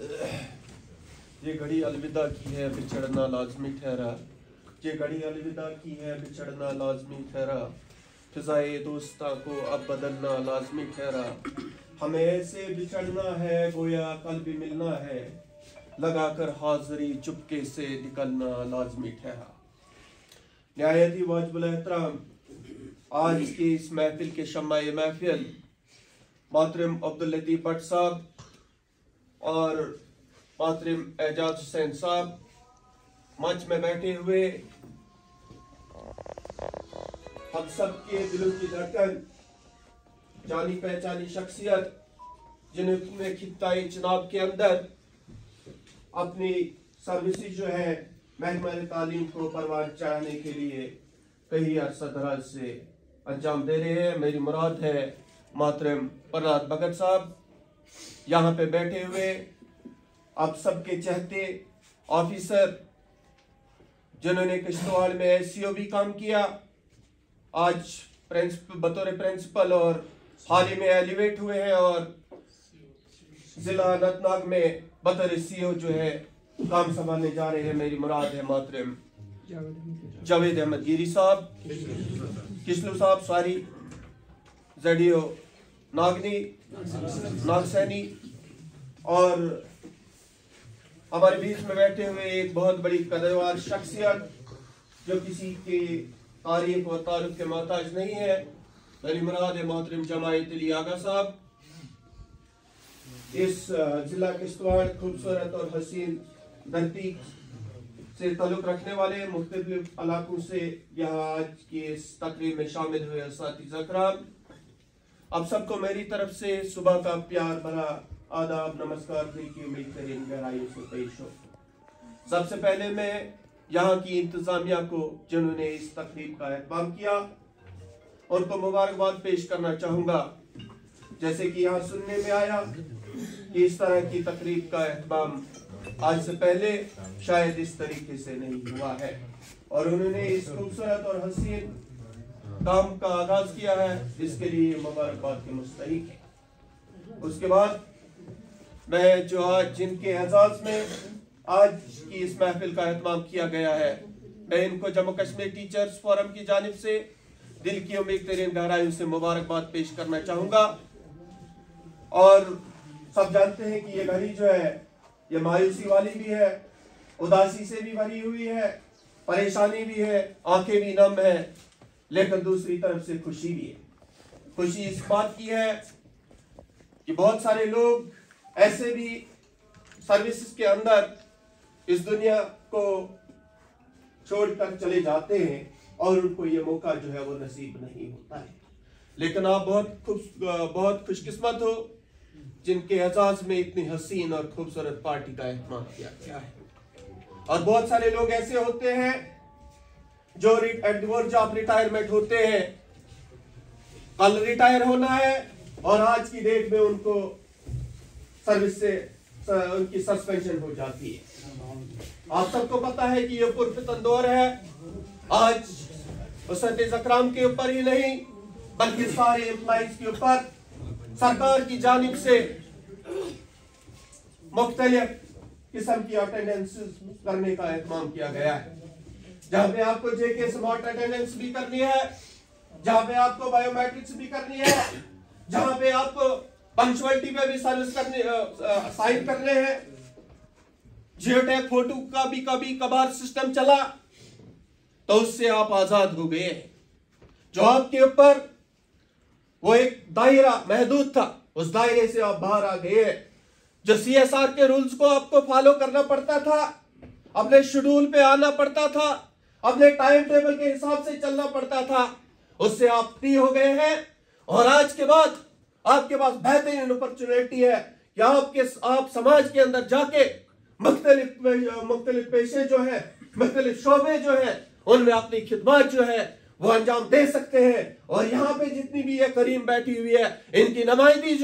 ये घड़ी अलविदा की है बिछड़ना लाजमी ठहरा, ये घड़ी अलविदा की है बिछड़ना लाजमी ठहरा, फिजाए दोस्ता को अब बदलना लाजमी ठहरा, हमें ऐसे बिछड़ना है गोया कल भी मिलना है, लगाकर हाजिरी चुपके से निकलना लाजमी ठहरा। निहायती वाजिबुल एहतराम आज की इस महफिल के शम्मा-ए महफिल मोहतरम अब्दुल लतीफ भट्ट साहब और मोहतरम एजाज हुसैन साहब मंच में बैठे हुए हम सब के दिलों की धड़कन, जानी पहचानी शख्सियत जिन्होंने खित्ताए चुनाव के अंदर अपनी सर्विसेज जो है महकमा तालीम को परवान चढ़ाने के लिए कई अरसा दराज से अंजाम दे रहे हैं। मेरी मुराद है मोहतरम प्रहलाद भगत साहब यहाँ पे बैठे हुए आप सबके चहते ऑफिसर जिन्होंने किश्तवाड़ में एससीओ भी काम किया, आज बतौर प्रिंसिपल और हाल ही में एलिवेट हुए हैं और जिला अनंतनाग में बतौर सीओ जो है काम संभालने जा रहे हैं। मेरी मुराद है मोहतरम जावेद अहमद गिरी साहब, किस्लू साहब, सॉरी जडियो नागनी नागसैनी और हमारे बीच में बैठे हुए एक बहुत बड़ी कदरवार शख्सियत जो किसी के तारीफ और तारुफ के मोहताज नहीं है। मेरी मुराद है मोहतरम जमायत अली आगा साहब, इस जिला किश्तवाड़ खूबसूरत और हसीन धरती से ताल्लुक रखने वाले मुख्तलिफ इलाकों से यहाँ आज की इस तकरीब में शामिल हुए असातिज़ा किराम, आप सबको मेरी तरफ से सुबह का प्यार भरा आदाब नमस्कार की उम्मीद करें गहराइयों से पेश हो। सबसे पहले मैं यहाँ की इंतजामिया को जिन्होंने इस तकरीब का एहतमाम किया उनको मुबारकबाद पेश करना चाहूँगा। जैसे कि यहाँ सुनने में आया कि इस तरह की तकरीब का एहतमाम आज से पहले शायद इस तरीके से नहीं हुआ है और उन्होंने इस खूबसूरत और हसीन काम का आगाज किया है, इसके लिए मुबारकबाद के मुस्तहिक है। उसके बाद मैं जो आज जिनके एजाज में आज की इस महफिल का एहतमाम किया गया है, मैं इनको जम्मू कश्मीर टीचर्स फोरम की जानिब से दिल की उम्मीद तरीन गहराइयों से मुबारकबाद पेश करना चाहूँगा। और सब जानते हैं कि ये घड़ी जो है ये मायूसी वाली भी है, उदासी से भी भरी हुई है, परेशानी भी है, आंखें भी नम है, लेकिन दूसरी तरफ से खुशी भी है। खुशी इस बात की है कि बहुत सारे लोग ऐसे भी सर्विसेज के अंदर इस दुनिया को छोड़कर चले जाते हैं और उनको ये मौका जो है वो नसीब नहीं होता है, लेकिन आप बहुत खुशकिस्मत हो जिनके एजाज में इतनी हसीन और खूबसूरत पार्टी का एहतमाम किया गया है। और बहुत सारे लोग ऐसे होते हैं जो at the verge of retirement होते हैं, कल रिटायर होना है और आज की डेट में उनको सर्विस से उनकी सस्पेंशन हो जाती है। आप सबको पता है कि ये पुरफितन दौर है, आज उस्ताद अकराम के ऊपर ही नहीं बल्कि सारे एम्प्लॉइज के ऊपर सरकार की जानिब से मुख्तलिफ किस्म की अटेंडेंस करने का एहतमाम किया गया है, जहां पे आपको जेके स्मार्ट अटेंडेंस भी करनी है, जहां पे आपको बायोमेट्रिक्स भी करनी है, जहां पे आपको पंक्चुअलिटी पे भी सर्विस करने साइन करने हैं। जियोटैग फोटो का भी कभी कभार सिस्टम चला तो उससे आप आजाद हो गए। जो आपके ऊपर वो एक दायरा महदूद था, उस दायरे से आप बाहर आ गए। जो CSR के रूल्स को आपको फॉलो करना पड़ता था, अपने शेड्यूल पे आना पड़ता था, अपने टाइम टेबल के हिसाब से चलना पड़ता था, उससे आप फ्री हो गए हैं। और आज के बाद आपके पास बेहतरीन अपॉर्चुनिटी है कि आप समाज के अंदर जाके मुख्तलिफ पेशे जो है, मुख्तलिफ शोबे जो है, उनमें अपनी खिदमत जो है वो अंजाम दे सकते हैं। और यहाँ पे जितनी भी ये करीम बैठी हुई है, इनकी नुमाइंदगी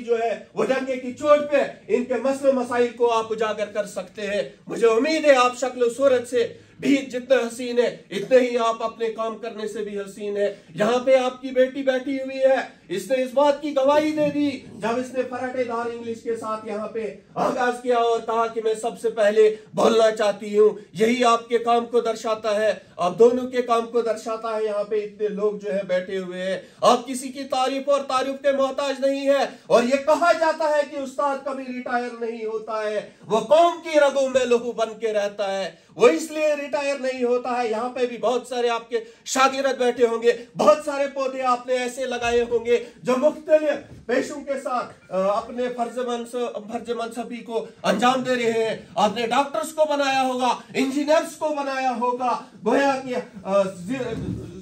जो है वो डंके की चोट पे इनके मसले मसाइल को आप उजागर कर सकते हैं। मुझे उम्मीद है आप शक्ल सूरत से भीख जितने हसीन है इतने ही आप अपने काम करने से भी हसीन है। यहाँ पे आपकी बेटी बैठी हुई है, इसने इस बात की गवाही दे दी जब इसने फराटेदार इंग्लिश के साथ यहाँ पे आगाज किया और कहा कि मैं सबसे पहले बोलना चाहती हूँ। यही आपके काम को दर्शाता है, आप दोनों के काम को दर्शाता है। यहाँ पे इतने लोग जो है बैठे हुए हैं, आप किसी की तारीफ और तारीफ के मोहताज नहीं है। और ये कहा जाता है कि उस्ताद कभी रिटायर नहीं होता है, वो कौम की रगों में लहू बन के रहता है, वो इसलिए रिटायर नहीं होता है। यहाँ पे भी बहुत सारे आपके शागिर्द बैठे होंगे, बहुत सारे पौधे आपने ऐसे लगाए होंगे जो मुख्तलिफ पेशों के साथ अपने फर्ज मनसबी को अंजाम दे रहे हैं। आपने डॉक्टर्स को बनाया होगा, इंजीनियर्स को बनाया होगा, गोया कि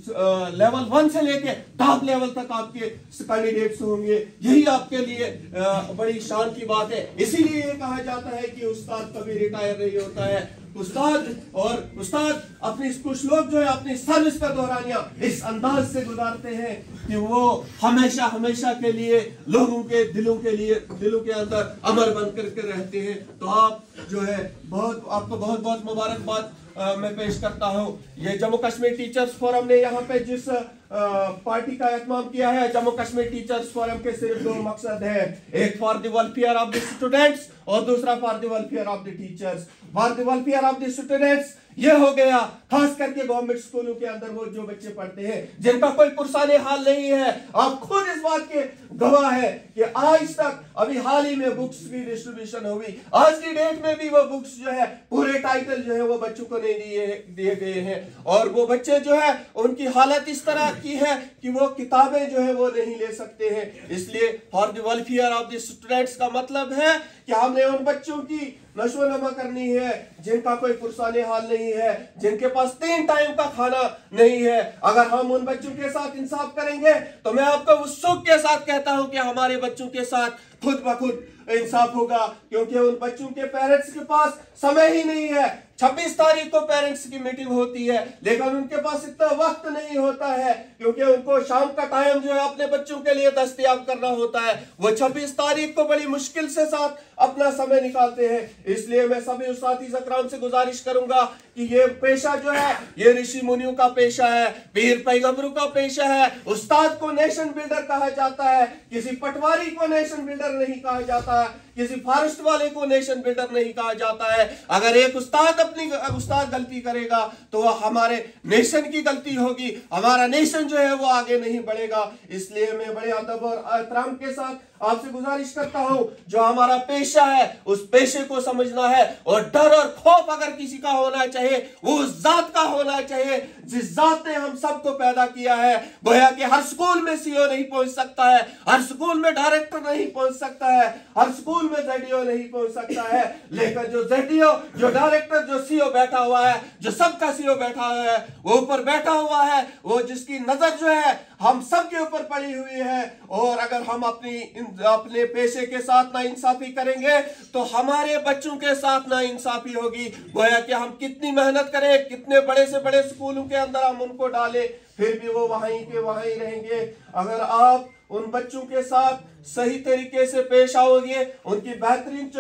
लेवल 1 से लेके टॉप लेवल तक आपके कैंडिडेट्स होंगे। यही आपके लिए बड़ी शान की बात है। इसीलिए ये कहा जाता है कि उस्ताद कभी रिटायर नहीं होता है। उस्ताद अपनी कुछ लोग जो है अपनी सर्विस का दौरानिया इस अंदाज से गुजारते हैं कि वो हमेशा हमेशा के लिए लोगों के दिलों के अंदर अमर बन करके रहते हैं। तो आप जो है आपको बहुत बहुत मुबारकबाद मैं पेश करता हूँ। ये जम्मू कश्मीर टीचर्स फोरम ने यहाँ पे जिस पार्टी का एहतमाम किया है, जम्मू कश्मीर टीचर्स फोरम के सिर्फ 2 मकसद है, एक for the welfare of the students और दूसरा for the welfare of the teachers. For the welfare of the students ये हो गया खास करके गवर्नमेंट स्कूलों के अंदर वो जो बच्चे पढ़ते हैं जिनका कोई पुरसाने हाल नहीं है। आप खुद इस बात के गवाह है कि आज तक अभी हाल ही में बुक्स की डिस्ट्रीब्यूशन हुई, आज की डेट में भी वो बुक्स जो है पूरे टाइटल जो है वो बच्चों को नहीं दिए गए हैं। और वो बच्चे जो है उनकी हालत इस तरह की है कि वो किताबें जो है वो नहीं ले सकते हैं। इसलिए for the welfare of the students का मतलब है कि हमने उन बच्चों की नशोनमा करनी है जिनका कोई पुरसाने हाल नहीं है, जिनके पास 3 टाइम का खाना नहीं है। अगर हम उन बच्चों के साथ इंसाफ करेंगे तो मैं आपको उस सुख के साथ कहता हूं कि हमारे बच्चों के साथ खुद ब खुद इंसाफ होगा, क्योंकि उन बच्चों के पेरेंट्स के पास समय ही नहीं है। 26 तारीख को पेरेंट्स की मीटिंग होती है, लेकिन उनके पास इतना वक्त नहीं होता है क्योंकि उनको शाम का टाइम जो है अपने बच्चों के लिए दस्तयाब करना होता है। वो 26 तारीख को बड़ी मुश्किल से साथ अपना समय निकालते हैं। इसलिए मैं सभी उस्ताद अकराम से गुजारिश करूंगा कि ये पेशा जो है ये ऋषि मुनियों का पेशा है, पीर पैगंबरों का पेशा है। उस्ताद को नेशन बिल्डर कहा जाता है, किसी पटवारी को नेशन बिल्डर नहीं कहा जाता, किसी फॉरेस्ट वाले को नेशन बिल्डर नहीं कहा जाता है। अगर एक उस्ताद गलती करेगा तो वह हमारे नेशन की गलती होगी, हमारा नेशन जो है वो आगे नहीं बढ़ेगा। इसलिए मैं बड़े अदब और एहतराम के साथ आपसे गुजारिश करता हूं, जो हमारा पेशा है उस पेशे को समझना है। और डर और खौफ अगर किसी का होना चाहिए वो उस जात का होना चाहिए जिस जात ने हम सबको पैदा किया है। गोया कि हर स्कूल में सीओ नहीं पहुंच सकता है, हर स्कूल में डायरेक्टर नहीं पहुंच सकता है, हर स्कूल में जेडीओ नहीं पहुंच सकता है, लेकिन जो जेडीओ, जो डायरेक्टर, जो सीओ बैठा हुआ है, जो सबका सीओ बैठा हुआ है, वो ऊपर बैठा हुआ है, वो जिसकी नजर जो है हम सब के ऊपर पड़ी हुई है। और अगर हम अपने पेशे के साथ ना इंसाफी करेंगे तो हमारे बच्चों के साथ ना इंसाफी होगी। गोया कि हम कितनी मेहनत करें, कितने बड़े से बड़े स्कूलों के अंदर हम उनको डालें, फिर भी वो वहीं के वहीं रहेंगे। अगर आप उन बच्चों के साथ सही तरीके से पेश आओगे, उनकी बेहतरीन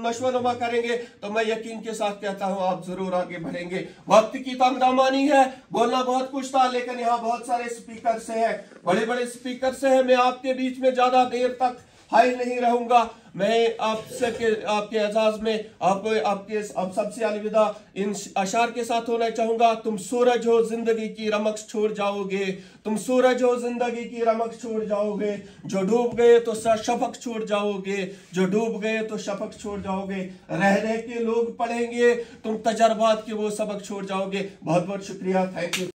नशोनुमा करेंगे, तो मैं यकीन के साथ कहता हूं आप जरूर आगे बढ़ेंगे। वक्त की तंगदामानी है, बोलना बहुत कुछ था, लेकिन यहाँ बहुत सारे स्पीकर से है, बड़े बड़े स्पीकर से है। मैं आपके बीच में ज्यादा देर तक हाई नहीं रहूंगा। मैं आपके एजाज में आप सबसे अलविदा इन अशार के साथ होना चाहूंगा। तुम सूरज हो जिंदगी की रमक छोड़ जाओगे, तुम सूरज हो जिंदगी की रमक छोड़ जाओगे, जो डूब गए तो शफक छोड़ जाओगे, जो डूब गए तो शफक छोड़ जाओगे, रह रह के लोग पढ़ेंगे, तुम तजर्बात के वो सबक छोड़ जाओगे। बहुत बहुत शुक्रिया, थैंक यू।